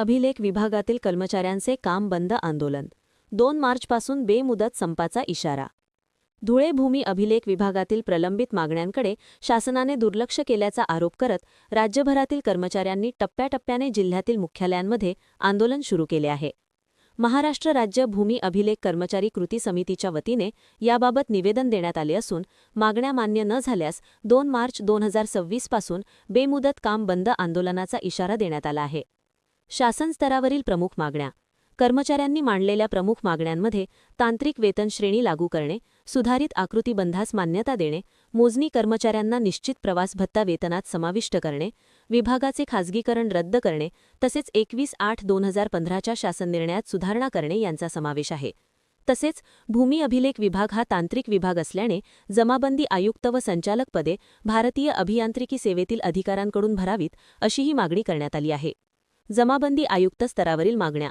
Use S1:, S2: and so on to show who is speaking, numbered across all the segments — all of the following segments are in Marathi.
S1: अभिलेख विभागातील कर्मचाऱ्यांचे काम बंद आंदोलन 2 मार्चपासून बेमुदत संपाचा इशारा. धुळे भूमी अभिलेख विभागातील प्रलंबित मागण्यांकडे शासनाने दुर्लक्ष केल्याचा आरोप करत राज्यभरातील कर्मचाऱ्यांनी टप्प्याटप्प्याने जिल्ह्यातील मुख्यालयांमध्ये आंदोलन सुरू केले आहे. महाराष्ट्र राज्य भूमी अभिलेख कर्मचारी कृती समितीच्या वतीने याबाबत निवेदन देण्यात आले असून मागण्या मान्य न झाल्यास 2 मार्च 2026 पासून बेमुदत काम बंद आंदोलनाचा इशारा देण्यात आला आहे. शासन स्तरावरील प्रमुख मागण्या. कर्मचाऱ्यांनी मांडलेल्या प्रमुख मागण्यांमध्ये तांत्रिक वेतन श्रेणी लागू करणे, सुधारित आकृतीबंधास मान्यता देणे, मोजणी कर्मचाऱ्यांना निश्चित प्रवास भत्ता वेतनात समाविष्ट करणे, विभागाचे खाजगीकरण रद्द करणे तसेच 21/8/2015च्या शासन निर्णयात सुधारणा करणे यांचा समावेश आहे. तसेच भूमी अभिलेख विभाग हा तांत्रिक विभाग असल्याने जमाबंदी आयुक्त व संचालक पदे भारतीय अभियांत्रिकी सेवेतील अधिकाऱ्यांकडून भरावीत अशीही मागणी करण्यात आली आहे. जमाबंदी आयुक्त स्तरावरील मागण्या.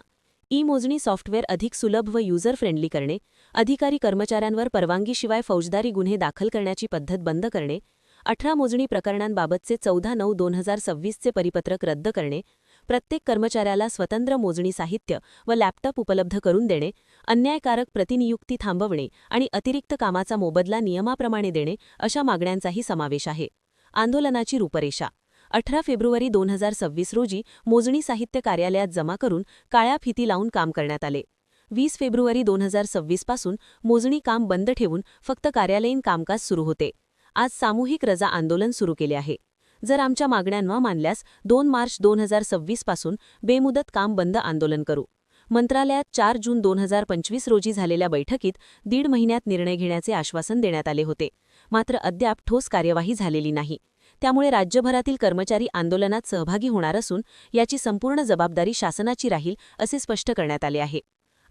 S1: ई-मोजणी सॉफ्टवेअर अधिक सुलभ व युजर फ्रेंडली करणे, अधिकारी कर्मचाऱ्यांवर परवानगीशिवाय फौजदारी गुन्हे दाखल करण्याची पद्धत बंद करणे, 18 मोजणी प्रकरणांबाबतचे 14/9/2026चे परिपत्रक रद्द करणे, प्रत्येक कर्मचाऱ्याला स्वतंत्र मोजणी साहित्य व लॅपटॉप उपलब्ध करून देणे, अन्यायकारक प्रतिनियुक्ती थांबवणे आणि अतिरिक्त कामाचा मोबदला नियमाप्रमाणे देणे अशा मागण्यांचाही समावेश आहे. आंदोलनाची रूपरेषा. 18 फेब्रुवारी 2026 रोजी मोजणी साहित्य कार्यालयात जमा करून काळ्या फिती लावून काम करण्यात आले. 20 फेब्रुवारी 2026 पासून मोजणी काम बंद ठेवून फक्त कार्यालयीन कामकाज सुरू होते. आज सामूहिक रजा आंदोलन सुरू केले आहे. जर आमच्या मागण्या न मानल्यास 2 मार्च 2026 पासून बेमुदत काम बंद आंदोलन करू. मंत्रालयात 4 जून 2025 रोजी झालेल्या बैठकीत 1.5 महिन्यात निर्णय घेण्याचे आश्वासन देण्यात आले होते. मात्र अद्याप ठोस कार्यवाही झालेली नाही. त्यामुळे राज्यभरातील कर्मचारी आंदोलनात सहभागी होणार असून याची संपूर्ण जबाबदारी शासनाची राहील असे स्पष्ट करण्यात आले आहे.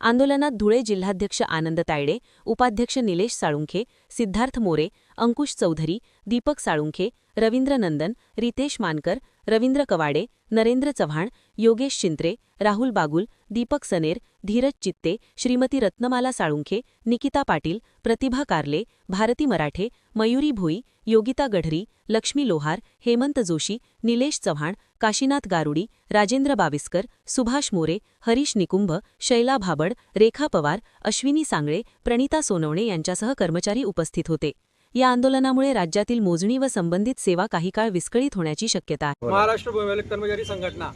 S1: आंदोलनात धुळे जिल्हाध्यक्ष आनंद तायडे, उपाध्यक्ष निलेश साळुंखे, सिद्धार्थ मोरे, अंकुश चौधरी, दीपक साळुंखे, रवींद्र नंदन, रितेश मानकर, रवींद्र कवाडे, नरेंद्र चव्हाण, योगेश शिंत्रे, राहुल बागुल, दीपक सनेर, धीरज चित्ते, श्रीमती रत्नमाला साळुंखे, निकिता पाटील, प्रतिभा कारले, भारती मराठे, मयुरी भोई, योगिता गढरी, लक्ष्मी लोहार, हेमंत जोशी, निलेश चव्हाण, काशीनाथ गारुडी, राजेंद्र बाविस्कर, सुभाष मोरे, हरीश निकुंभ, शैला भाबड, रेखा पवार, अश्विनी सांगळे, प्रणिता सोनवणे यांच्यासह कर्मचारी उपस्थित होते. या आंदोलनामुळे राज्यातील मोजणी व संबंधित सेवा काही काळ विस्कळीत होण्याची शक्यता आहे.
S2: महाराष्ट्र भूमी अभिलेख कर्मचारी संघटना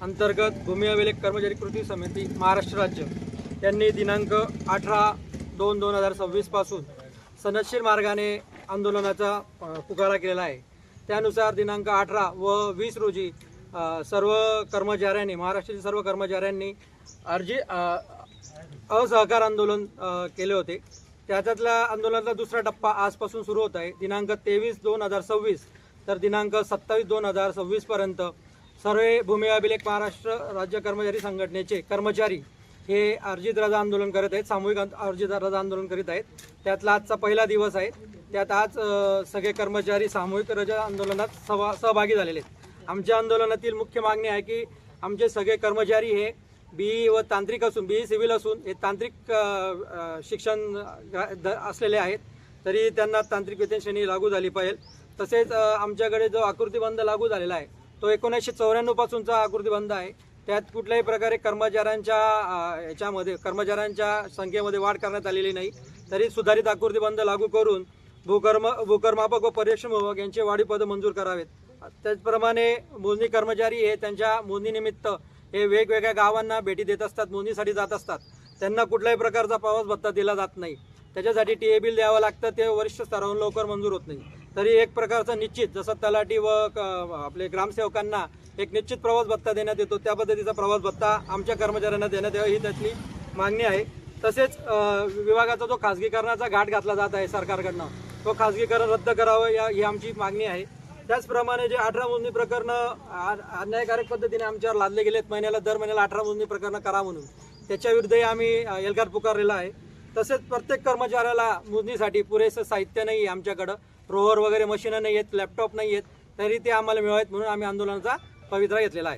S2: अंतर्गत भूमी अभिलेख कर्मचारी कृती समिती महाराष्ट्र राज्य यांनी दिनांक 18/2/2026 पासून सनदशीर मार्गाने आंदोलनाचा पुकारा केलेला आहे. त्यानुसार दिनांक 18 व 20 रोजी सर्व कर्मचाऱ्यांनी महाराष्ट्रातील सर्व कर्मचाऱ्यांनी असहकार आंदोलन केले होते. त्याच्यातल्या आंदोलनाचा दुसरा टप्पा आजपासून सुरू होत आहे. दिनांक 23/2/2026 तर दिनांक 27/2/2026 पर्यंत सर्व भूमी अभिलेख महाराष्ट्र राज्य कर्मचारी संघटनेचे कर्मचारी हे अर्जित रजा आंदोलन करत आहेत, सामूहिक अर्जित रजा आंदोलन करीत आहेत. त्यातला आजचा पहिला दिवस आहे. त्यात आज सगळे कर्मचारी सामूहिक रजा आंदोलनात सहभागी झालेले आहेत. आमच्या आंदोलनातील मुख्य मागणी आहे की आमचे सगळे कर्मचारी हे बीई व तांत्रिक असून बीई सिव्हिल असून हे तांत्रिक शिक्षण असलेले आहेत, तरी त्यांना तांत्रिक वेतन श्रेणी लागू झाली पाहिजे. तसेच आमच्याकडे जो आकृतीबंध लागू झालेला आहे तो 1994 पासूनचा आकृतीबंध आहे. त्यात कुठल्याही प्रकारे कर्मचाऱ्यांच्या संख्येमध्ये वाढ करण्यात आलेली नाही. तरी सुधारित आकृतीबंध लागू करून भूकरमापक व पर्यवेक्षण विभाग यांचे वाढीव पद मंजूर करावेत. त्याचप्रमाणे मोजणी कर्मचारी हे त्यांच्या मोजणीनिमित्त हे वेगवेगळ्या गावांना भेटी देत असतात, मोजणीसाठी जात असतात. त्यांना कुठल्याही प्रकारचा प्रवास भत्ता दिला जात नाही. त्याच्यासाठी TA बिल द्यावं लागतं, ते वरिष्ठ स्तरावरून लवकर मंजूर होत नाही. तरी एक प्रकारचा निश्चित जसं तलाठी व आपले ग्रामसेवकांना एक निश्चित प्रवास भत्ता देण्यात येतो त्या पद्धतीचा प्रवास भत्ता आमच्या कर्मचाऱ्यांना देण्यात यावा ही त्यातली मागणी आहे. तसेच विभागाचा जो खाजगीकरणाचा घाट घातला जात आहे सरकारकडनं तो खाजगीकरण रद्द करावं ही आमची मागणी आहे. त्याचप्रमाणे जे 18 मोजणी प्रकरणं अन्यायकारक पद्धतीने आमच्यावर लादले गेलेत, दर महिन्याला 18 मोजणी प्रकरणं करा म्हणून त्याच्याविरुद्धही आम्ही एल्गार पुकारलेला आहे. तसेच प्रत्येक कर्मचाऱ्याला मोजणीसाठी पुरेसं साहित्य नाही आहे आमच्याकडं, रोवर वगैरे मशीनं नाही आहेत, लॅपटॉप नाही आहेत, तरी ते आम्हाला मिळावेत म्हणून आम्ही आंदोलनाचा पवित्रा घेतलेला आहे.